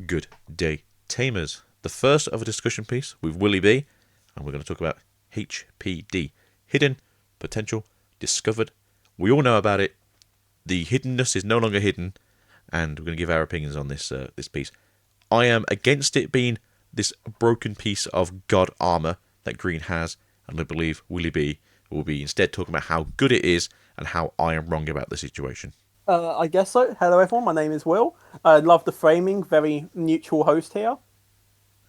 Good day, Tamers. The first of a discussion piece with Willy B, and we're going to talk about HPD. Hidden, potential, discovered. We all know about it. The hiddenness is no longer hidden, and we're going to give our opinions on this piece. I am against it being this broken piece of god armor that Green has, and I believe Willy B will be instead talking about how good it is and how I am wrong about the situation. I guess so. Hello, everyone. My name is Will. I love the framing. Very neutral host here.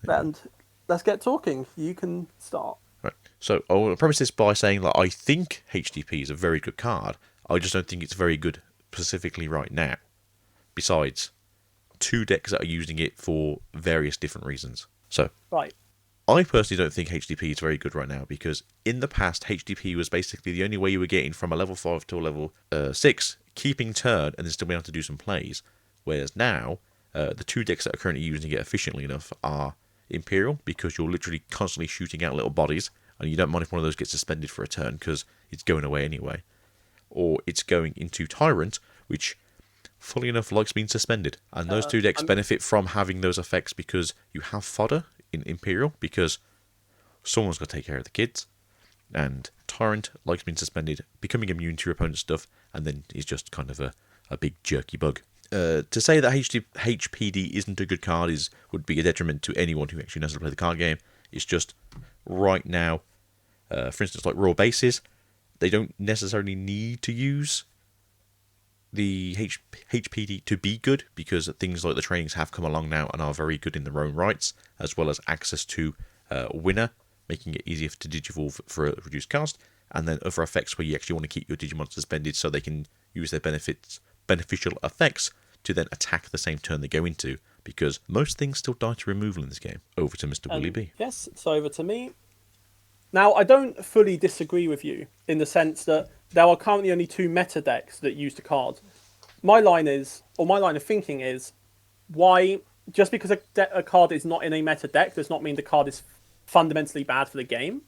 And let's get talking. You can start. Right. So I'll premise this by saying that I think HDP is a very good card. I just don't think it's very good specifically right now. Besides, two decks that are using it for various different reasons. So, right. I personally don't think HDP is very good right now because in the past, HDP was basically the only way you were getting from a level 5 to a level 6, keeping turn and then still being able to do some plays. Whereas now, the two decks that are currently using it efficiently enough are Imperial, because you're literally constantly shooting out little bodies and you don't mind if one of those gets suspended for a turn because it's going away anyway. Or it's going into Tyrant, which, fully enough, likes being suspended. And those two decks benefit from having those effects because you have fodder in Imperial, because someone's got to take care of the kids. And Tyrant likes being suspended, becoming immune to your opponent's stuff, and then is just kind of a big jerky bug. To say that HPD isn't a good card would be a detriment to anyone who actually knows how to play the card game. It's just, right now, for instance, like raw bases, they don't necessarily need to use the HPD to be good, because things like the trainings have come along now and are very good in their own rights, as well as access to Winner, making it easier to digivolve for a reduced cost, and then other effects where you actually want to keep your Digimon suspended so they can use their beneficial effects to then attack the same turn they go into, because most things still die to removal in this game. Over to Mr. Willy B. Yes, so over to me. Now, I don't fully disagree with you in the sense that there are currently only two meta decks that use the card. My line of thinking is, why, just because a card is not in a meta deck does not mean the card is fundamentally bad for the game.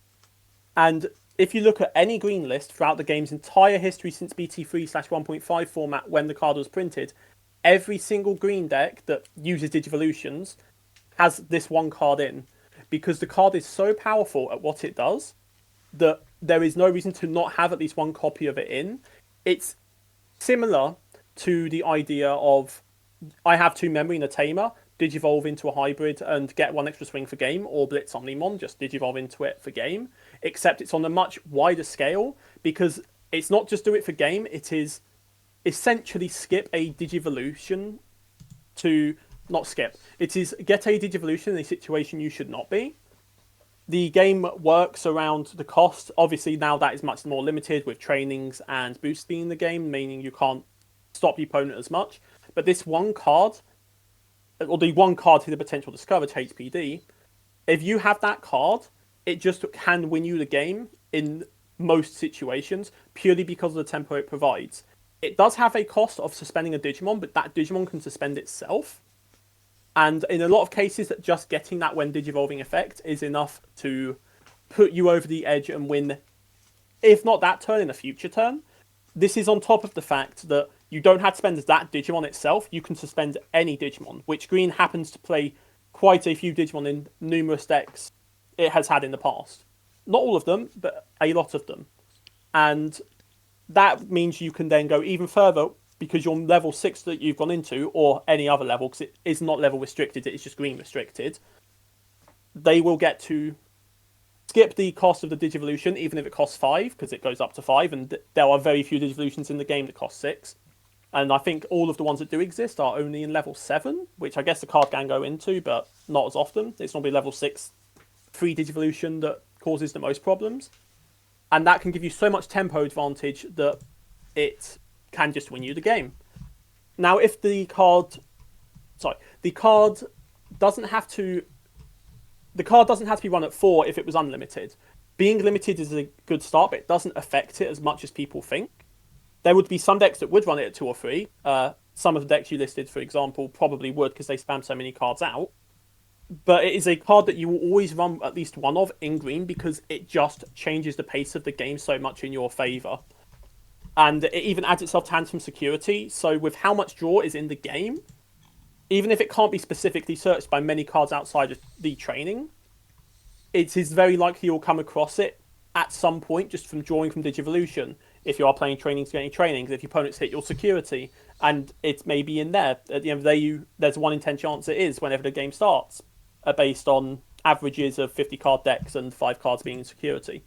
And if you look at any green list throughout the game's entire history since BT3/1.5 format when the card was printed, every single green deck that uses Digivolutions has this one card in, because the card is so powerful at what it does that there is no reason to not have at least one copy of it in. It's similar to the idea of, I have two memory in a Tamer, Digivolve into a hybrid and get one extra swing for game, or Blitz Omnimon, just Digivolve into it for game, except it's on a much wider scale, because it's not just do it for game, it is essentially skip a Digivolution to... Not skip. It is get a Digivolution in a situation you should not be. The game works around the cost. Obviously, now that is much more limited with trainings and boosting in the game, meaning you can't stop the opponent as much. But this one card, or the one card to the potential discovered HPD, if you have that card, it just can win you the game in most situations, purely because of the tempo it provides. It does have a cost of suspending a Digimon, but that Digimon can suspend itself. And in a lot of cases, that just getting that when Digivolving effect is enough to put you over the edge and win, if not that turn, in a future turn. This is on top of the fact that you don't have to spend that Digimon itself. You can suspend any Digimon, which Green happens to play quite a few Digimon in numerous decks it has had in the past. Not all of them, but a lot of them. And that means you can then go even further, because your level 6 that you've gone into, or any other level, because it is not level restricted, it is just green restricted, they will get to skip the cost of the Digivolution, even if it costs 5, because it goes up to 5, and there are very few Digivolutions in the game that cost 6. And I think all of the ones that do exist are only in level 7, which I guess the card can go into, but not as often. It's normally level 6 free Digivolution that causes the most problems. And that can give you so much tempo advantage that it can just win you the game. Now, if the card doesn't have to be run at 4 if it was unlimited. Being limited is a good start, but it doesn't affect it as much as people think. There would be some decks that would run it at 2 or 3. Some of the decks you listed, for example, probably would, because they spam so many cards out. But it is a card that you will always run at least one of in green, because it just changes the pace of the game so much in your favour. And it even adds itself to Handsome Security, so with how much draw is in the game, even if it can't be specifically searched by many cards outside of the training, it is very likely you'll come across it at some point just from drawing from Digivolution. If you are playing trainings, getting trainings, if your opponents hit your security, and it may be in there. At the end of the day, there's a 1 in 10 chance it is whenever the game starts, based on averages of 50 card decks and 5 cards being in security.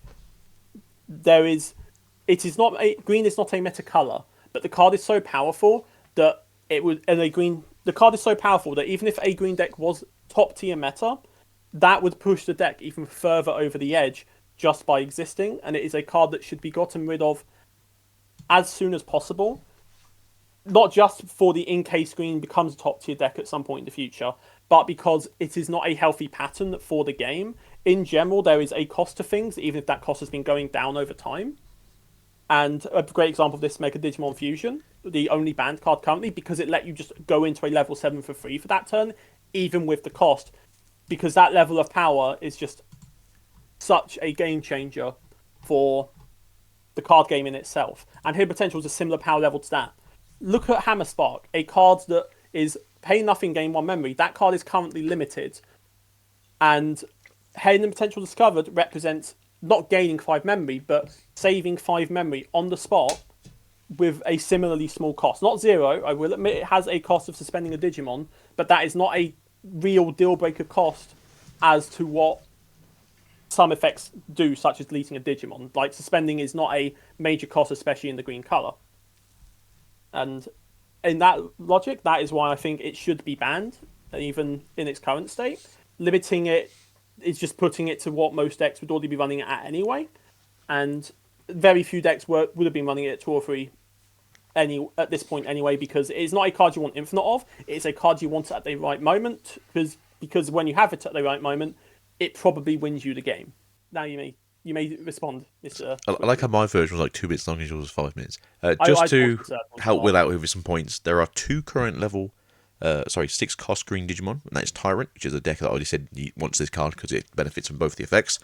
It is not green is not a meta color, but the card is so powerful that the card is so powerful that even if a green deck was top tier meta, that would push the deck even further over the edge just by existing, and it is a card that should be gotten rid of as soon as possible. Not just for the in case green becomes a top tier deck at some point in the future, but because it is not a healthy pattern for the game. In general, there is a cost to things, even if that cost has been going down over time. And a great example of this, Mega Digimon Fusion, the only banned card currently, because it let you just go into a level 7 for free for that turn, even with the cost, because that level of power is just such a game changer for the card game in itself. And Hidden Potential is a similar power level to that. Look at Hammer Spark, a card that is pay nothing, gain 1 memory. That card is currently limited. And Hidden Potential Discovered represents not gaining 5 memory, but saving 5 memory on the spot with a similarly small cost. Not 0, I will admit it has a cost of suspending a Digimon, but that is not a real deal-breaker cost as to what some effects do, such as deleting a Digimon. Like, suspending is not a major cost, especially in the green colour. And in that logic, that is why I think it should be banned, even in its current state. Limiting it is just putting it to what most decks would already be running it at anyway. And very few decks would have been running it at 2 or 3 at this point anyway, because it is not a card you want infinite of. It is a card you want at the right moment, because when you have it at the right moment, it probably wins you the game. Now you may respond, Mr. I like how my version was like 2 minutes long and yours was 5 minutes. I To paused the help Will out with some points, there are 2 current level, 6 cost green Digimon, and that is Tyrant, which is a deck that I already said wants this card because it benefits from both the effects,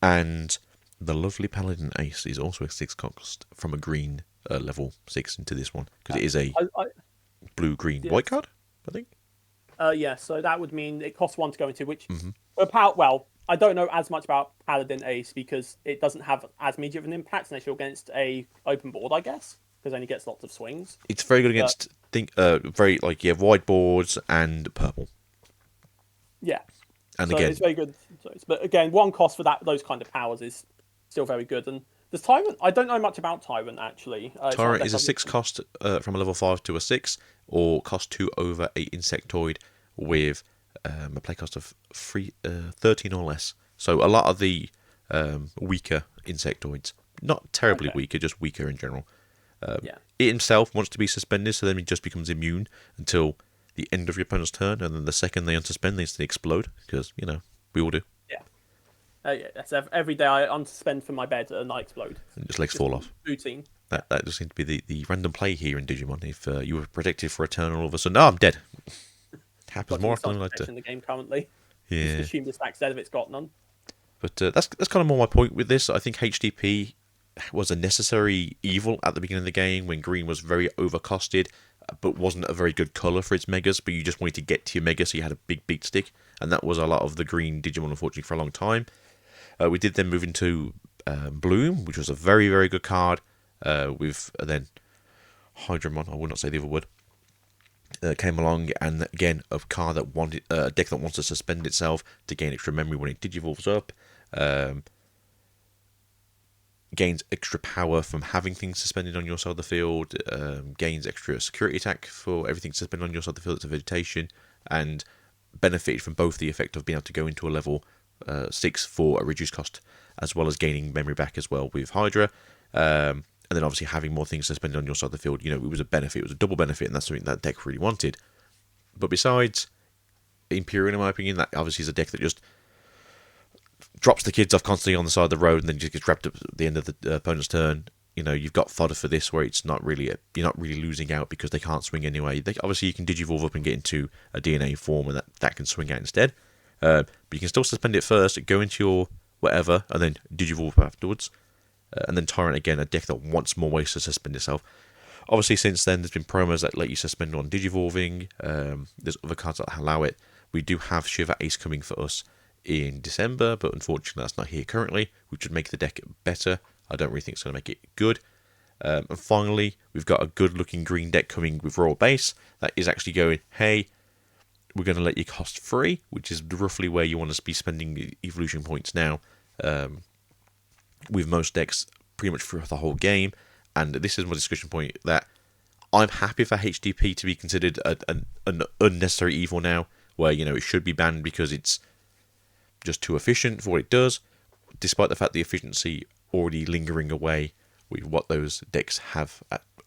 and the lovely Paladin Ace is also a 6 cost from a green level 6 into this one, because it is a blue-green white card, I think. Yeah, so that would mean it costs 1 to go into, which well, I don't know as much about Paladin Ace because it doesn't have as major of an impact unless you're against a open board, I guess, because then he gets lots of swings. It's very good against wide boards and purple. Yeah, and so again, it's very good. But again, 1 cost for those kind of powers is still very good. And there's Tyrant. I don't know much about Tyrant actually. Tyrant is a 6 cost from a level 5 to a 6, or cost 2 over a insectoid with a play cost of 13 or less. So a lot of the weaker insectoids, not terribly weaker, just weaker in general. It himself wants to be suspended, so then it just becomes immune until the end of your opponent's turn, and then the second they unsuspend, they instantly explode, because, we all do. Yeah, that's every day I unsuspend from my bed and I explode. And just legs fall off. Routine. That just seems to be the random play here in Digimon. If you were protected for a turn, all of a sudden, I'm dead. Happens more often than I do. In the game currently. Yeah. Just assume the stack's dead if it's got none. But that's kind of more my point with this. I think HDP was a necessary evil at the beginning of the game when green was very overcosted, but wasn't a very good colour for its megas, but you just wanted to get to your mega, so you had a big beat stick, and that was a lot of the green Digimon, unfortunately, for a long time. We did then move into Bloom, which was a very, very good card, with then Hydramon, I will not say the other word, came along, and again, a card that wanted a deck that wants to suspend itself to gain extra memory when it digivolves up, gains extra power from having things suspended on your side of the field, gains extra security attack for everything suspended on your side of the field that's a vegetation, and benefited from both the effect of being able to go into a level 6 for a reduced cost, as well as gaining memory back as well with Hydra, and then obviously having more things suspended on your side of the field. It was a benefit, it was a double benefit, and that's something that deck really wanted. But besides Imperial, in my opinion, that obviously is a deck that just drops the kids off constantly on the side of the road and then just gets wrapped up at the end of the opponent's turn. You've got fodder for this where it's not really you're not really losing out because they can't swing anyway. Obviously, you can digivolve up and get into a DNA form, and that can swing out instead. But you can still suspend it first, go into your whatever, and then digivolve afterwards. And then Tyrant, again, a deck that wants more ways to suspend itself. Obviously, since then, there's been promos that let you suspend on Digivolving. There's other cards that allow it. We do have Shiver Ace coming for us in December, but unfortunately, that's not here currently, which would make the deck better. I don't really think it's going to make it good. And finally, we've got a good-looking green deck coming with Royal Base that is actually going, hey, we're going to let you cost free, which is roughly where you want to be spending evolution points now. With most decks pretty much throughout the whole game. And this is my discussion point that I'm happy for HDP to be considered an unnecessary evil now, where, you know, it should be banned because it's just too efficient for what it does, despite the fact the efficiency already lingering away with what those decks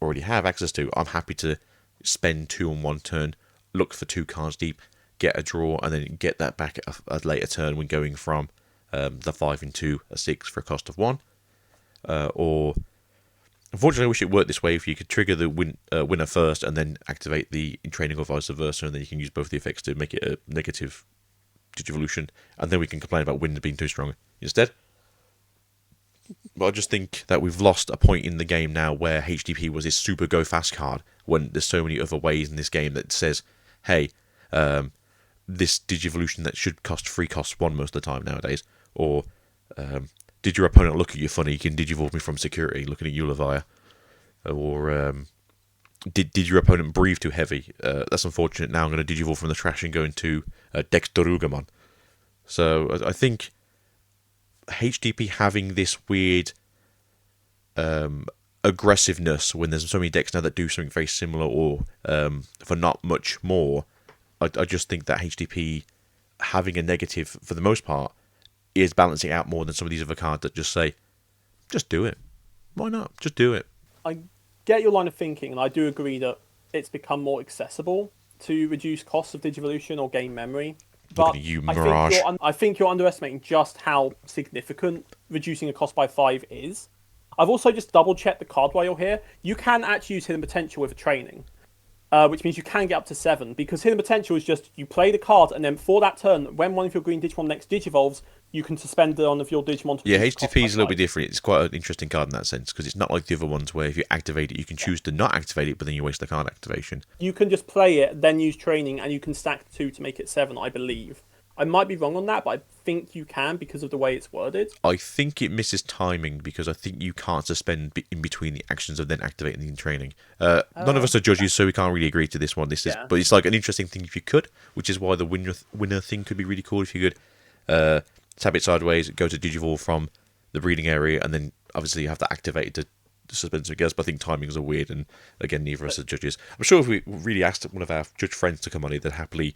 already have access to. I'm happy to spend 2 on 1 turn, look for 2 cards deep, get a draw, and then get that back at a later turn when going from the 5 into a 6 for a cost of 1. Or unfortunately, I wish it worked this way. If you could trigger the winner first and then activate the in training or vice versa, and then you can use both the effects to make it a negative Digivolution, and then we can complain about winner being too strong instead. But I just think that we've lost a point in the game now where HDP was this super go fast card when there's so many other ways in this game that says, hey, this Digivolution that should cost free costs 1 most of the time nowadays, or did your opponent look at you funny? You can Digivolve me from security, looking at you, Levia. Or did your opponent breathe too heavy? That's unfortunate. Now I'm going to Digivolve from the trash and go into Dexterugamon. So I think HDP having this weird aggressiveness when there's so many decks now that do something very similar or for not much more, I just think that HDP having a negative for the most part is balancing out more than some of these other cards that just say, just do it. Why not? Just do it. I get your line of thinking, and I do agree that it's become more accessible to reduce costs of Digivolution or game memory. But you, Mirage. I think you're underestimating just how significant reducing a cost by 5 is. I've also just double-checked the card while you're here. You can actually use Hidden Potential with a training, which means you can get up to 7, because Hidden Potential is just you play the card, and then for that turn, when one of your green Digimon next Digivolves, you can suspend one of your Digimon to... Yeah, HTP is a little bit different. It's quite an interesting card in that sense, because it's not like the other ones where if you activate it, you can choose to not activate it, but then you waste the card activation. You can just play it, then use training, and you can stack 2 to make it 7, I believe. I might be wrong on that, but I think you can because of the way it's worded. I think it misses timing, because I think you can't suspend in between the actions of then activating the training. None of us are judges, so we can't really agree to this one. But it's like an interesting thing if you could, which is why the winner thing could be really cool if you could tap it sideways, go to Digivolve from the breeding area, and then obviously you have to activate it to suspend some guess. But I think timings are weird, and again, neither of us are judges. I'm sure if we really asked one of our judge friends to come on here, they'd happily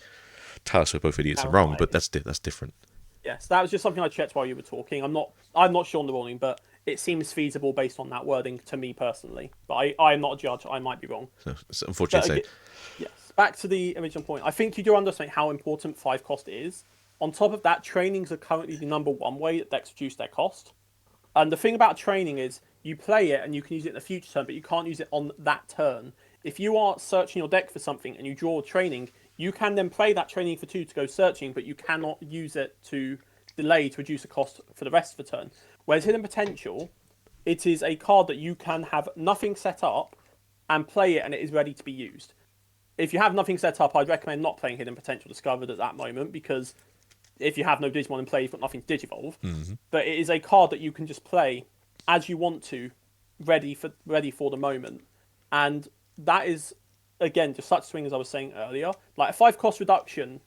tell us we're both idiots and wrong, but that's different. Yes, that was just something I checked while you were talking. I'm not sure on the ruling, but it seems feasible based on that wording to me personally. But I am not a judge. I might be wrong. So, it's unfortunate. Yes. Back to the original point. I think you do understand how important 5 cost is. On top of that, trainings are currently the number 1 way that decks reduce their cost. And the thing about training is you play it and you can use it in the future turn, but you can't use it on that turn. If you are searching your deck for something and you draw a training, you can then play that training for 2 to go searching, but you cannot use it to delay to reduce the cost for the rest of the turn. Whereas Hidden Potential, it is a card that you can have nothing set up and play it and it is ready to be used. If you have nothing set up, I'd recommend not playing Hidden Potential Discovered at that moment, because if you have no Digimon in play, you've got nothing to Digivolve. Mm-hmm. But it is a card that you can just play as you want to, ready for the moment. And that is, again, just such swing as I was saying earlier. Like a 5 cost reduction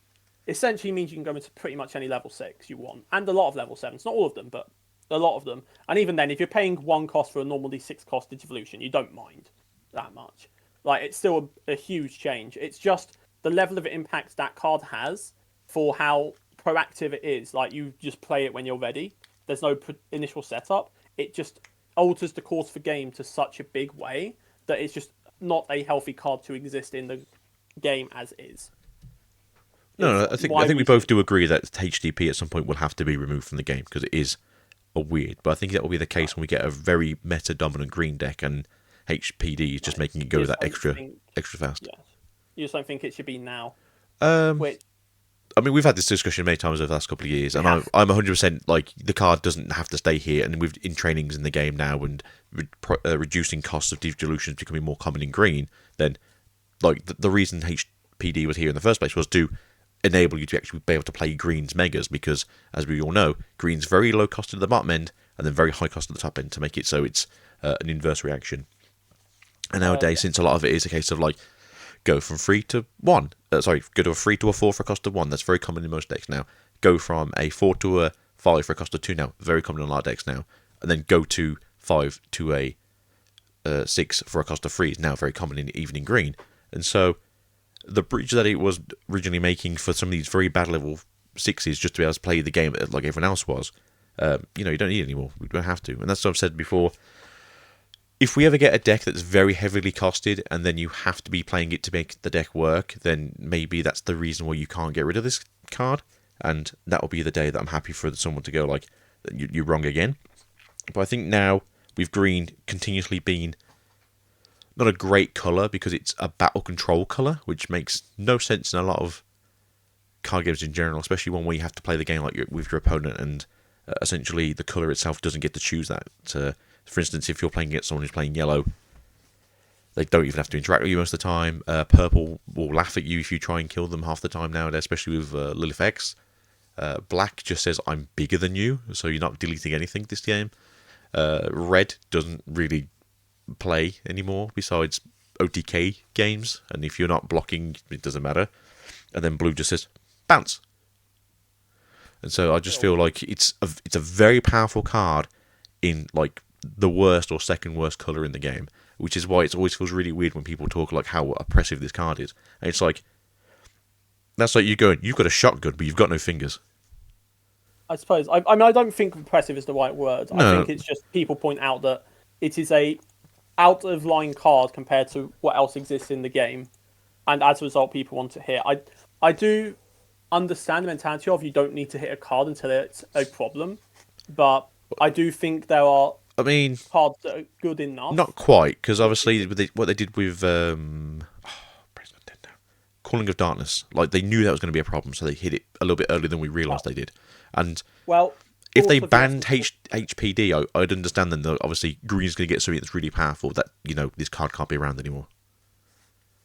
essentially means you can go into pretty much any level 6 you want. And a lot of level 7s. Not all of them, but a lot of them. And even then, if you're paying 1 cost for a normally 6 cost Digivolution, you don't mind that much. Like, it's still a huge change. It's just the level of impact that card has for how proactive it is. Like, you just play it when you're ready. There's no initial setup. It just alters the course of the game to such a big way that it's just not a healthy card to exist in the game as is. No, I think we both do agree that HDP at some point will have to be removed from the game because it is a weird. But I think that will be the case when we get a very meta dominant green deck and HPD is just making it go that extra fast. Yes. You just don't think it should be now. I mean, we've had this discussion many times over the last couple of years, and Yeah. I'm 100% like the card doesn't have to stay here. And with in trainings in the game now, and reducing costs of devolutions becoming more common in green, then like the reason HPD was here in the first place was to enable you to actually be able to play green's megas, because as we all know, green's very low cost at the bottom end and then very high cost at the top end to make it so it's an inverse reaction. And nowadays, Yeah. since a lot of it is a case of like go from 3 to 1, go to a 3 to a 4 for a cost of 1. That's very common in most decks now. Go from a 4 to a 5 for a cost of 2 now. Very common in a lot of decks now. And then go to 5 to a 6 for a cost of 3 is now very common in evening green. And so the bridge that it was originally making for some of these very bad level 6s just to be able to play the game like everyone else was, you don't need it anymore. We don't have to. And that's what I've said before. If we ever get a deck that's very heavily costed and then you have to be playing it to make the deck work, then maybe that's the reason why you can't get rid of this card. And that will be the day that I'm happy for someone to go like, you're wrong again. But I think now, with green continuously being not a great colour because it's a battle control colour, which makes no sense in a lot of card games in general, especially one where you have to play the game like with your opponent, and essentially the colour itself doesn't get to choose that. For instance, if you're playing against someone who's playing yellow, they don't even have to interact with you most of the time. Purple will laugh at you if you try and kill them half the time nowadays, especially with Lilith X. Black just says, I'm bigger than you, so you're not deleting anything this game. Red doesn't really play anymore besides OTK games, and if you're not blocking, it doesn't matter. And then blue just says, bounce. And so I just feel like it's a very powerful card in like the worst or second worst colour in the game, which is why it always feels really weird when people talk like how oppressive this card is. And it's like, that's like you going, you've got a shotgun, but you've got no fingers. I suppose. I mean, I don't think impressive is the right word. No. I think it's just people point out that it is a out of line card compared to what else exists in the game, and as a result, people want to hit. I do understand the mentality of you don't need to hit a card until it's a problem, but I do think there are cards that are good enough. Not quite, because obviously what they did with Calling of Darkness, like they knew that was going to be a problem, so they hit it a little bit earlier than we realised they did. And if they banned HPD, I'd understand then that obviously green's going to get something that's really powerful that, this card can't be around anymore.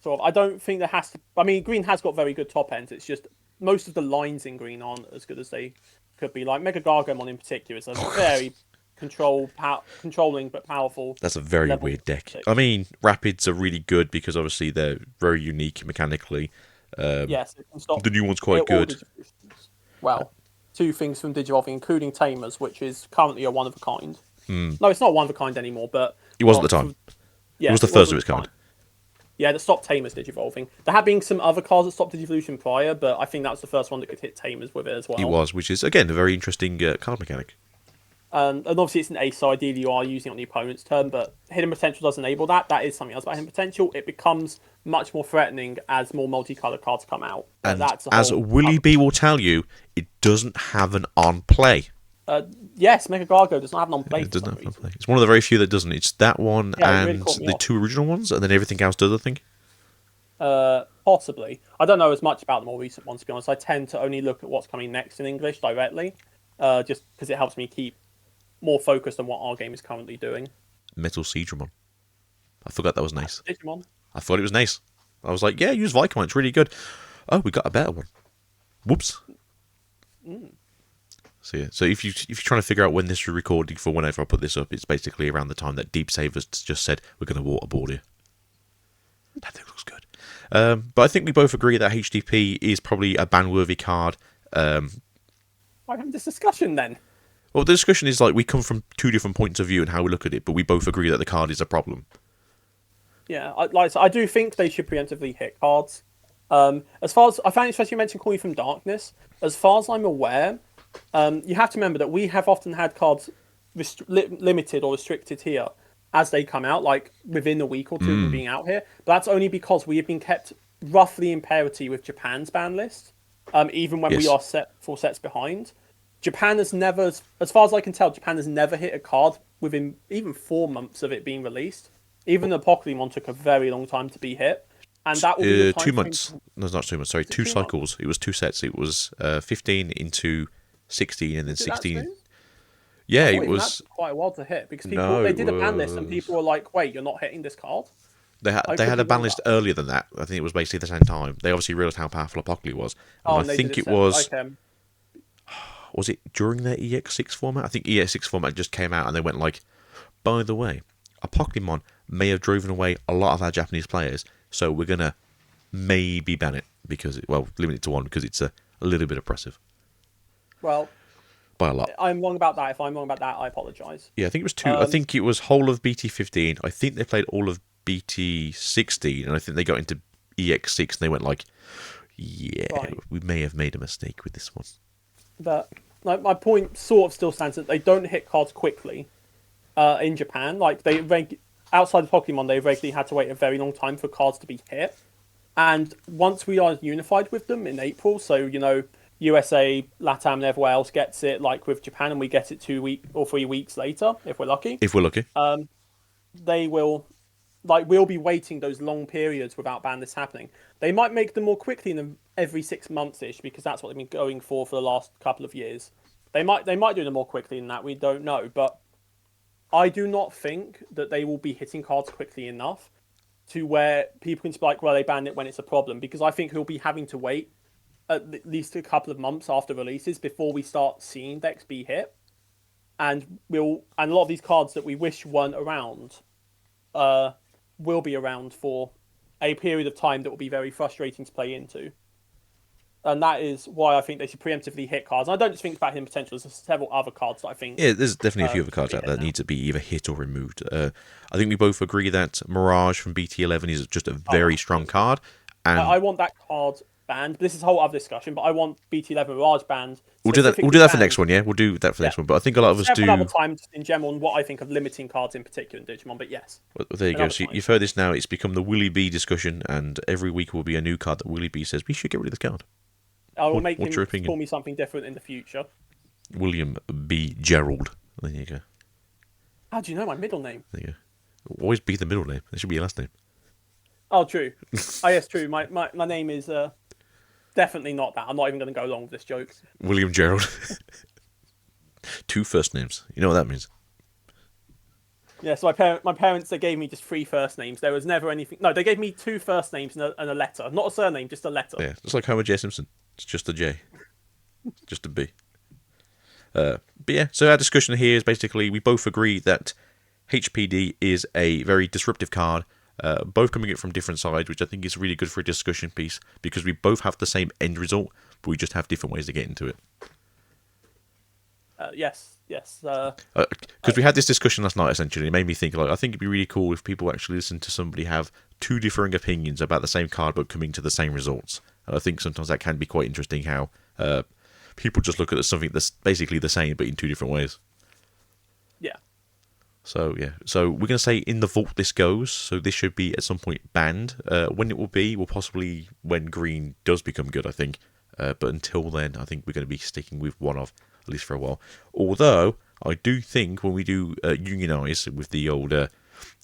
Sort of. I don't think there has to... I mean, green has got very good top ends. It's just most of the lines in green aren't as good as they could be. Like Mega Gargomon in particular is a very controlling but powerful... That's a very weird deck. I mean, Rapids are really good because obviously they're very unique mechanically. Yes, it can stop... The new one's quite good. Well... two things from Digivolving, including Tamers, which is currently a one-of-a-kind. No, it's not one-of-a-kind anymore, but... It was at the time. It was the first of its kind. Yeah, that stopped Tamers Digivolving. There have been some other cards that stopped Digivolution prior, but I think that was the first one that could hit Tamers with it as well. It was, which is, again, a very interesting card mechanic. And obviously it's an ace, so ideally you are using it on the opponent's turn, but Hidden Potential does enable that. That is something else about Hidden Potential. It becomes much more threatening as more multicolored cards come out. And as Willy B will tell you, it doesn't have an on-play. Yes, Mega Gargo does not have an on-play. It doesn't have an on-play. It's one of the very few that doesn't. It's that one and the two original ones, and then everything else does, I think. Possibly. I don't know as much about the more recent ones, to be honest. I tend to only look at what's coming next in English directly, just because it helps me keep more focused on what our game is currently doing. Metal Seedramon. I forgot that was nice. Digimon. I thought it was nice. I was like, yeah, use Vicomon, it's really good. Oh, we got a better one. Whoops. So yeah, so if you're trying to figure out when this was recorded for whenever I put this up, it's basically around the time that Deep Savers just said we're going to waterboard you. That thing looks good. But I think we both agree that HDP is probably a ban-worthy card. Why have this discussion then? Well, the discussion is like we come from two different points of view and how we look at it, but we both agree that the card is a problem. Yeah, I do think they should preemptively hit cards. As far as I found, especially you mentioned Calling from Darkness. As far as I'm aware, you have to remember that we have often had cards limited or restricted here as they come out, like within a week or two of them being out here. But that's only because we have been kept roughly in parity with Japan's ban list, even when we are 4 sets behind. Japan has never, as far as I can tell, Japan has never hit a card within even 4 months of it being released. Even the Pokemon took a very long time to be hit. and that will be the time 2 frame. months. No, it's not 2 months. Sorry, Is it two 2 months? cycles. It was two sets. It was 15 into 16, and then Is it that 16. soon? I Yeah, thought it even that's was. quite a while to hit because No, they it did a ban list and was. people were like, "Wait, you're not hitting this card." I They could had be a ban wrong list about that. earlier than that. I think it was basically the same time. They obviously realised how powerful Apocalypse was, and Oh, then I and they did think it it separate. was. Okay. Was it during their EX6 format? I think EX6 format just came out, and they went like, by the way, a Pokemon may have driven away a lot of our Japanese players, so we're gonna maybe ban it because limit it to one because it's a little bit oppressive Well, by a lot. I'm wrong about that. If I'm wrong about that, I apologise. Yeah, I think it was two. I think it was whole of BT15. I think they played all of BT16, and I think they got into EX6, and they went like, yeah, Right. we may have made a mistake with this one. But like my point sort of still stands that they don't hit cards quickly in Japan. Like outside of Pokemon, they regularly had to wait a very long time for cards to be hit. And once we are unified with them in April, so USA, LATAM, and everywhere else gets it, like with Japan, and we get it 2 week or 3 weeks later if we're lucky. If we're lucky. They will, like, we'll be waiting those long periods without ban this happening. They might make them more quickly than every 6 months ish because that's what they've been going for the last couple of years. They might do them more quickly than that. We don't know, but I do not think that they will be hitting cards quickly enough to where people can be like, well, they banned it when it's a problem, because I think he'll be having to wait at least a couple of months after releases before we start seeing decks be hit. And a lot of these cards that we wish weren't around will be around for a period of time that will be very frustrating to play into. And that is why I think they should preemptively hit cards. And I don't just think about hidden potential. There's several other cards that I think. Yeah, there's definitely a few other should cards be out hit there that now. need to be either hit or removed. I think we both agree that Mirage from BT11 is just a very strong card. And I want that card banned. This is a whole other discussion, but I want BT11 Mirage banned. we'll do that. We'll Specifically do that for banned. next one. Yeah, we'll do that for Yeah. next one. But I think a lot of us Several other do. times in general on what I think of limiting cards in particular in Digimon, but yes. Well, there you go. Another So time. you've heard this now. It's become the Willy B discussion, and every week will be a new card that Willy B says we should get rid of this card. I will make what's your him opinion? call me something different in the future. William B. Gerald. There you go. How do you know my middle name? There you go. Always be the middle name. It should be your last name. Oh, true. Oh, yes, true. My name is definitely not that. I'm not even going to go along with this joke. William Gerald. 2 first names. You know what that means? Yeah, so my parents, they gave me just 3 first names. There was never anything. No, they gave me 2 first names and a letter. Not a surname, just a letter. Yeah, just like Homer J. Simpson. It's just a J. Just a B. But yeah, so our discussion here is basically we both agree that HPD is a very disruptive card, both coming at it from different sides, which I think is really good for a discussion piece because we both have the same end result, but we just have different ways to get into it. Yes. Because we had this discussion last night, essentially. It made me think, like, I think it'd be really cool if people actually listen to somebody have 2 differing opinions about the same card but coming to the same results. And I think sometimes that can be quite interesting how people just look at something that's basically the same but in 2 different ways. Yeah. So, yeah. So, we're going to say in the vault this goes. So, this should be at some point banned. When it will be, will possibly when green does become good, I think. But until then, I think we're going to be sticking with one of, at least for a while. Although, I do think when we do unionise with the old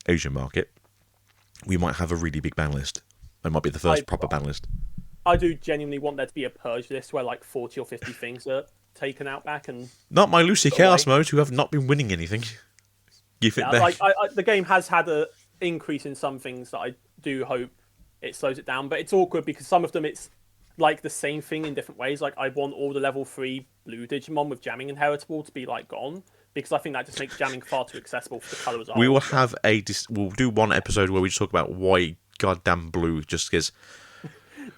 Asian market, we might have a really big ban list. It might be the first proper ban list. I do genuinely want there to be a purge list where like 40 or 50 things are taken out back and. Not my Lucy Chaos modes, who have not been winning anything. Give it back. Like the game has had an increase in some things that I do hope it slows it down, but it's awkward because some of them it's like the same thing in different ways. Like I want all the level 3 blue Digimon with jamming inheritable to be like gone because I think that just makes jamming far too accessible for the colour as a whole. We will have we'll do one episode where we just talk about why goddamn blue just gets.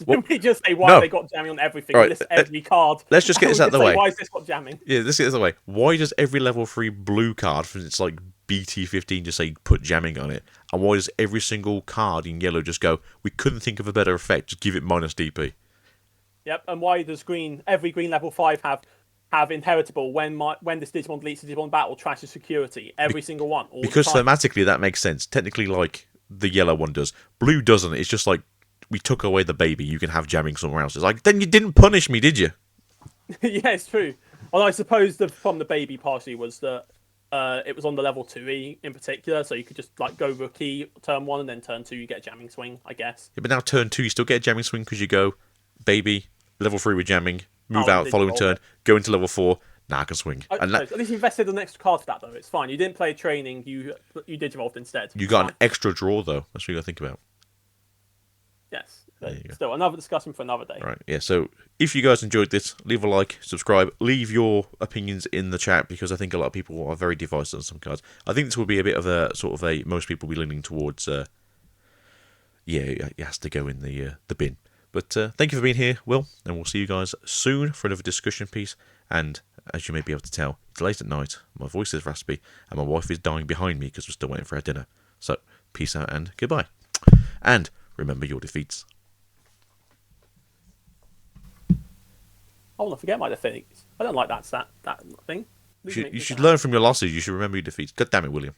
We just say why they got jamming on everything. Right, list every card. Let's just get this out of the way. Why is this got jamming? Yeah, let's get this out of the way. Why does every level 3 blue card from its like BT15 just say put jamming on it? And why does every single card in yellow just go, we couldn't think of a better effect, just give it minus DP? Yep, and why does every green level 5 have inheritable when this Digimon deletes the Digimon battle trashes security? Every single one. Because thematically that makes sense. Technically, like the yellow one does. Blue doesn't. It's just like, we took away the baby, you can have jamming somewhere else. It's like, then you didn't punish me, did you? Yeah, it's true. Well, I suppose from the baby partially was that It was on the level 2E in particular, so you could just like go rookie turn 1 and then turn 2 you get jamming swing, I guess. Yeah, but now turn 2 you still get a jamming swing because you go, baby, level 3 with jamming, move Oh, and out, then following evolve turn, it. go into level 4, now I can swing. And No, that, at least you invested an extra card for that though. It's fine. You didn't play training. You digivolved instead. you It's got an fine. extra draw though. That's what you got to think about. Yes, There but you go. still another discussion for another day. Right, yeah, so if you guys enjoyed this, leave a like, subscribe, leave your opinions in the chat because I think a lot of people are very divisive on some cards. I think this will be a bit of a sort of a most people will be leaning towards yeah, it has to go in the bin. But thank you for being here, Will, and we'll see you guys soon for another discussion piece. And as you may be able to tell, it's late at night, my voice is raspy, and my wife is dying behind me because we're still waiting for our dinner. So, peace out and goodbye. And remember your defeats. I want to forget my defeats. I don't like that thing. You should learn from your losses. You should remember your defeats. God damn it, William.